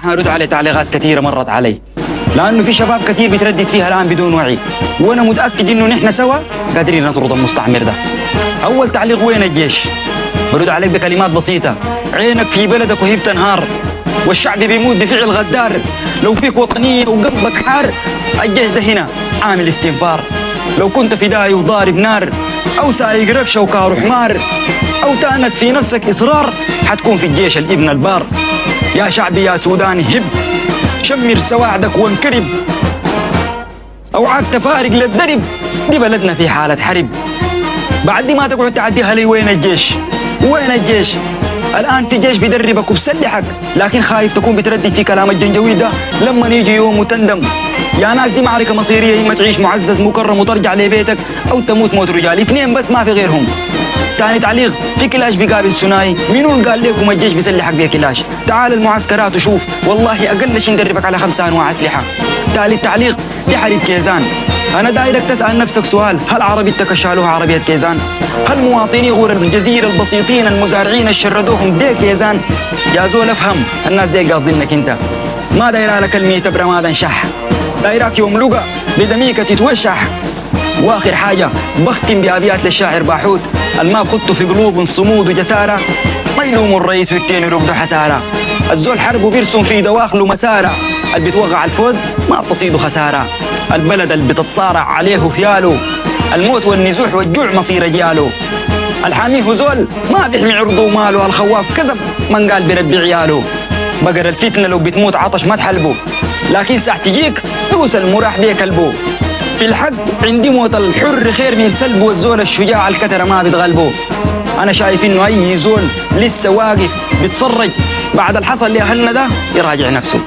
حارد عليه تعليقات كثيرة مرت علي، لأنه في شباب كثير بيتردد فيها الآن بدون وعي، وأنا متأكد إنه نحن سوا قادرين نطرد المستعمر ده. أول تعليق: وين الجيش؟ برد عليك بكلمات بسيطة: عينك في بلدك وهي بتنهار، والشعب بيموت بفعل غدار. لو فيك وطنية وقلبك حار، الجيش ده هنا عامل استنفار. لو كنت فدائي وضارب نار، أو سايق ركشة وكار حمار، أو تأنس في نفسك إصرار، حتكون في الجيش الابن البار. يا شعبي يا سوداني هب، شمر سواعدك وانكرب، أوعاك تفارق للدرب، دي بلدنا في حالة حرب. بعد ما تقعد تعديها لي وين الجيش؟ وين الجيش؟ الآن في جيش بيدربك وبسلحك، لكن خايف تكون بتردد في كلام الجنجويد ده لما يجي يوم وتندم. يا ناس دي معركة مصيرية، إما تعيش معزز مكرم وترجع لبيتك، أو تموت موت رجال، اثنين بس ما في غيرهم. تاني تعليق: في كلاش بيقابل ثنائي، منو اللي قال لكم الجيش بيسلحك بكلاش؟ تعال المعسكرات وشوف، والله أقل شيء ندربك على 5 أنواع أسلحة. ثالث تعليق: دي حرب كيزان. أنا دايرك تسأل نفسك سؤال: هل عربيتك شالوها عربية كيزان؟ هل مواطني غور الجزيرة البسيطين المزارعين اللي شردوهم دي كيزان؟ يا زول افهم، الناس دي قاصدينك انت. ما دايرة لك الميتة برمادا شح، دايراك يوم لقى بدميك تتوشح. واخر حاجة بختم بأبيات للشاعر باحوت: الما بخطه في قلوب صمود وجسارة، ما يلوم الرئيس والتاني ركضه حسارة. الزول حرب وبيرسم في دواخله مسارة، اللي بيتوقع الفوز ما بتصيده خسارة. البلد اللي بتتصارع عليه فياله، الموت والنزوح والجوع مصير اجياله. الحاميه زول ما بيحمي عرضه وماله، الخواف كذب من قال بربي عياله. بقر الفتنة لو بتموت عطش ما تحلبه، لكن ساعة تجيك دوس المراح بيه كلبه. في الحق عندي موت الحر خير من سلبه، والزول الشجاع الكترة ما بتغلبه. أنا شايف إنه أي زول لسه واقف بيتفرج بعد الحصل لأهلنا ده يراجع نفسه.